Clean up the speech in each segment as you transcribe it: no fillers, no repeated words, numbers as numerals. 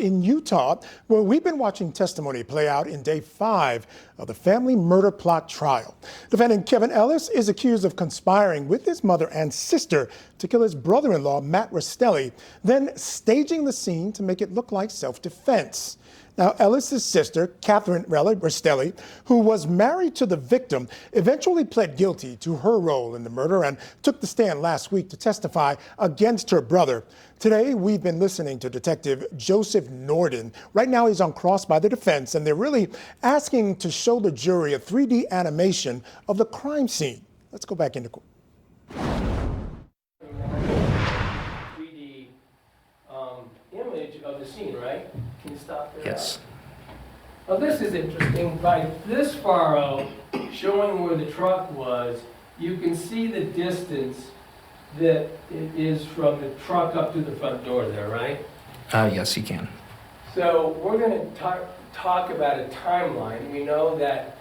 in Utah, where we've been watching testimony play out in day 5 of the family murder plot trial. Defendant Kevin Elliss is accused of conspiring with his mother and sister to kill his brother-in-law, Matt Rastelli, then staging the scene to make it look like self-defense. Now, Ellis' sister, Catherine Rastelli, who was married to the victim, eventually pled guilty to her role in the murder and took the stand last week to testify against her brother. Today, we've been listening to Detective Joseph Nordin. Right now, he's on cross by the defense, and they're really asking to show the jury a 3D animation of the crime scene. Let's go back into court. 3D image of the scene, right? Can you stop there? Yes. Now this is interesting. By this far out, showing where the truck was, you can see the distance that it is from the truck up to the front door there, right? Yes, you can. So we're going to talk about a timeline. We know that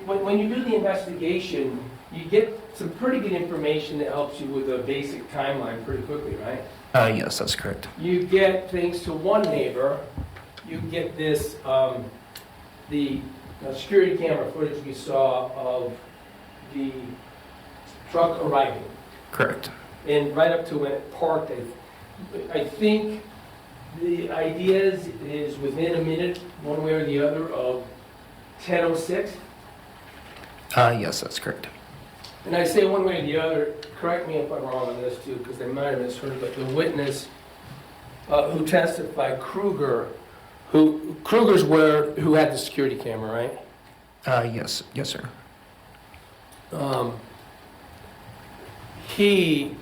when you do the investigation, you get some pretty good information that helps you with a basic timeline pretty quickly, right? Yes, that's correct. You get, thanks to one neighbor, you get this, the security camera footage we saw of the truck arriving. Correct. And right up to when it parked, I think the idea is within a minute, one way or the other, of 10:06. Yes, that's correct. And I say one way or the other, correct me if I'm wrong on this too, because I might have misheard, but the witness who testified, Kruger's who had the security camera, right? Yes, sir. He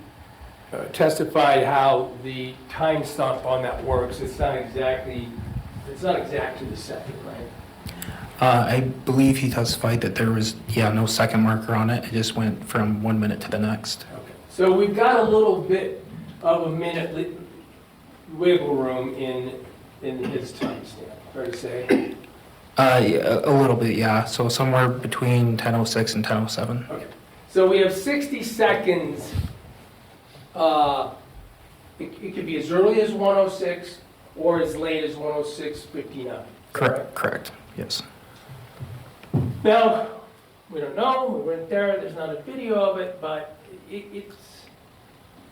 testified how the time stamp on that works. It's not exact to the second, right? I believe he testified that there was, no second marker on it. It just went from 1 minute to the next. Okay. So we've got a little bit of a minute wiggle room in his timestamp, fair to say? A little bit, yeah. So somewhere between 10:06 and 10:07. Okay. So we have 60 seconds. It could be as early as 1:06 or as late as 1:06:59. Correct. Yes. Now, we don't know. We weren't there. There's not a video of it, but it's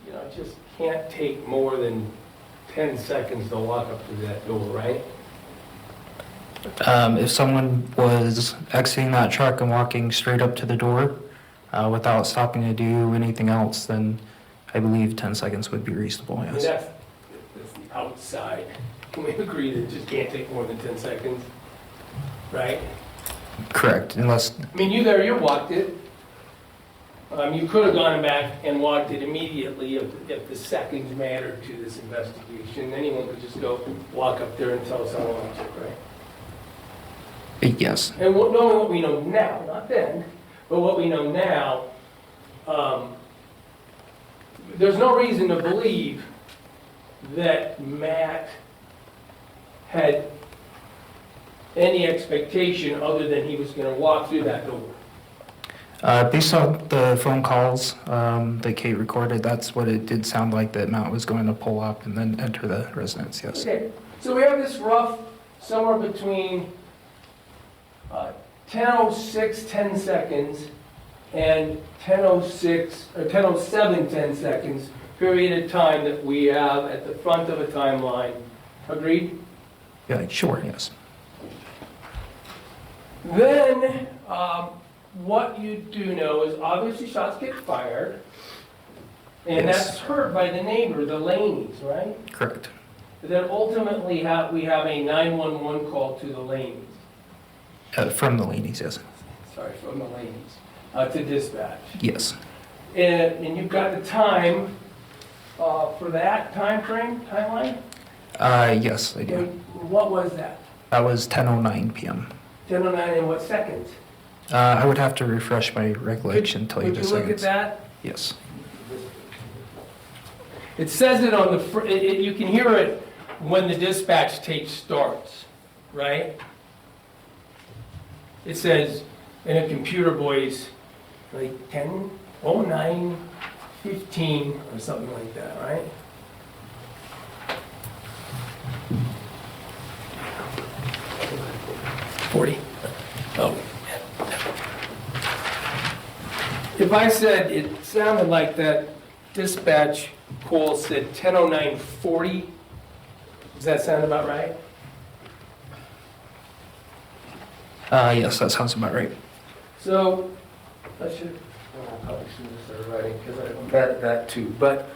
it just can't take more than 10 seconds to walk up to that door, right? If someone was exiting that truck and walking straight up to the door without stopping to do anything else, then I believe 10 seconds would be reasonable, yes. I mean, that's the outside. Can we agree that it just can't take more than 10 seconds, right? Correct, unless... I mean, you walked it. You could have gone back and walked it immediately if the seconds mattered to this investigation. Anyone could just go walk up there and tell someone else, right? Yes. And knowing what we know now, not then, but what we know now, there's no reason to believe that Matt had any expectation other than he was going to walk through that door. Based on the phone calls that Kate recorded, that's what it did sound like, that Matt was going to pull up and then enter the residence, yes. Okay, so we have this rough, somewhere between 10:06, 10 seconds, and 10:06, or 10:07, 10 seconds, period of time that we have at the front of a timeline. Agreed? Yeah, sure, yes. Then, what you do know is obviously shots get fired, and Yes. that's heard by the neighbor, the Laneys, right? Correct. Then ultimately we have a 911 call to the Laneys. From the ladies, yes. Sorry, from the Laneys, to dispatch. Yes. And you've got the time for that timeline? Yes, I do. What was that? That was 10:09 p.m. 10:09 in what seconds? I would have to refresh my recollection, tell you the Would you look at seconds. that? Yes. It says it on the, you can hear it when the dispatch tape starts, right? It says in a computer voice, like 10:09:15 or something like that, right? 40? Oh. If I said, it sounded like that dispatch call said 10:09:40, does that sound about right? Yes, that sounds about right. So, I probably shouldn't have started writing because I bet that too. But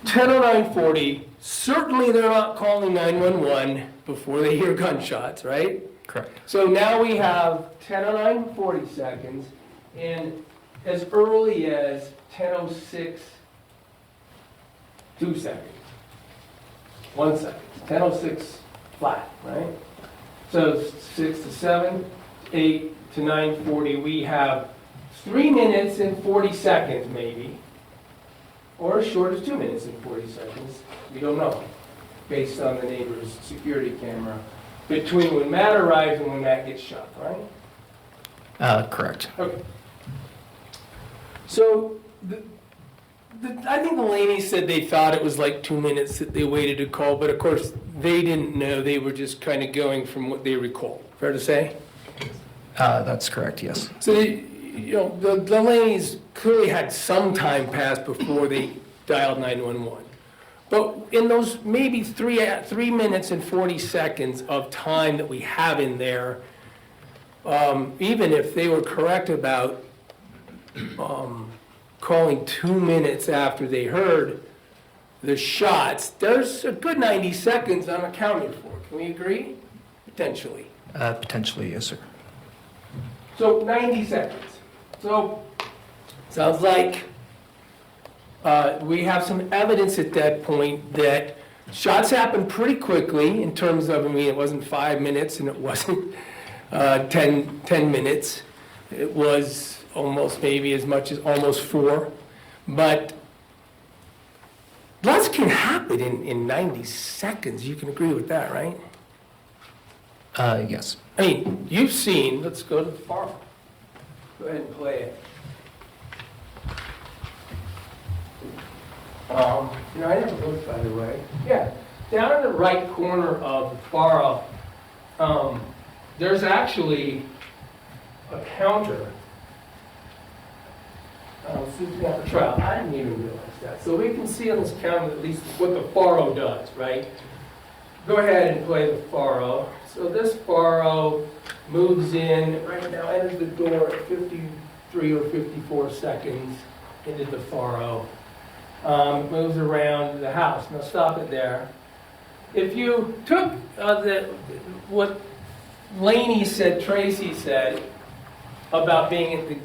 10:09:40, certainly they're not calling 911 before they hear gunshots, right? Correct. So now we have 10:09:40 seconds, and as early as 10:06, 2 seconds. 1 second. 10:06 flat, right? So 6 to 7, 8 to 9:40, we have 3 minutes and 40 seconds maybe, or as short as 2 minutes and 40 seconds. We don't know, based on the neighbor's security camera, between when Matt arrives and when Matt gets shot, right? Correct. Okay. So, I think the lady said they thought it was like 2 minutes that they waited to call, but of course, they didn't know. They were just kind of going from what they recall. Fair to say? That's correct, yes. So, the ladies clearly had some time pass before they dialed 911. But in those maybe 3 minutes and 40 seconds of time that we have in there, even if they were correct about calling 2 minutes after they heard the shots, there's a good 90 seconds unaccounted for. Can we agree? Potentially. Potentially, yes, sir. So 90 seconds. So sounds like we have some evidence at that point that shots happened pretty quickly in terms of, it wasn't 5 minutes and it wasn't 10 minutes. It was almost maybe as much as almost 4. But lots can happen in 90 seconds. You can agree with that, right? Yes. I mean, you've seen, let's go to the farm. Go ahead and play it. I never looked, by the way. Yeah, down in the right corner of the faro, there's actually a counter. Susan got the trial. I didn't even realize that. So we can see on this counter at least what the faro does, right? Go ahead and play the faro. So this faro moves in, right now enters the door at 53 or 54 seconds into the faro. Moves around the house. Now stop it there. If you took what Laney said, Tracy said, about being at the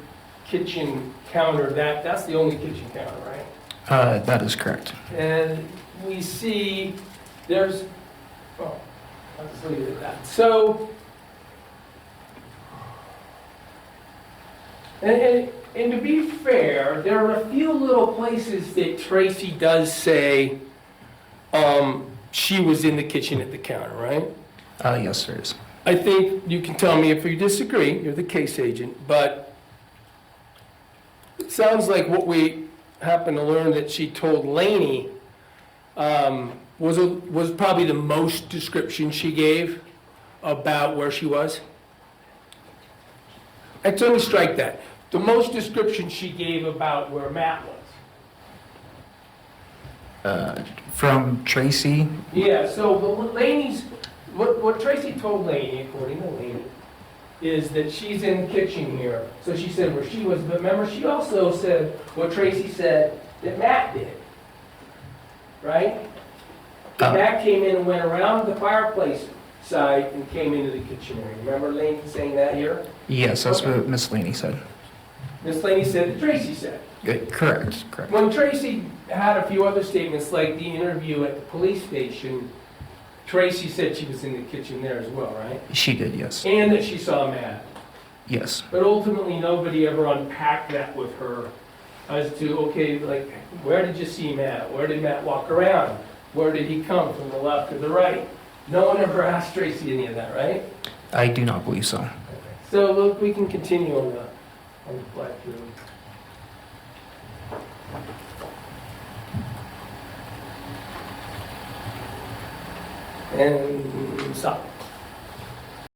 kitchen counter, that's the only kitchen counter, right? That is correct. And we see there's, I'll just leave it at that. So, and to be fair, there are a few little places that Tracy does say she was in the kitchen at the counter, right? Yes, there is. I think you can tell me if you disagree, you're the case agent, but it sounds like what we happened to learn that she told Laney was probably the most description she gave about where she was. Let's only strike that. The most description she gave about where Matt was. From Tracy? Yeah, so Laney's, what Tracy told Laney, according to Laney, is that she's in the kitchen here. So she said where she was, but remember she also said what Tracy said that Matt did, right? Matt came in and went around the fireplace side and came into the kitchen area. Remember Laney saying that here? Yes, that's what Miss Laney said. Miss Laney said that Tracy said. Correct. When Tracy had a few other statements, like the interview at the police station, Tracy said she was in the kitchen there as well, right? She did, yes. And that she saw Matt. Yes. But ultimately, nobody ever unpacked that with her as to, okay, like, where did you see Matt? Where did Matt walk around? Where did he come, from the left or the right? No one ever asked Tracy any of that, right? I do not believe so. Okay. So look, we can continue on the black room. And stop.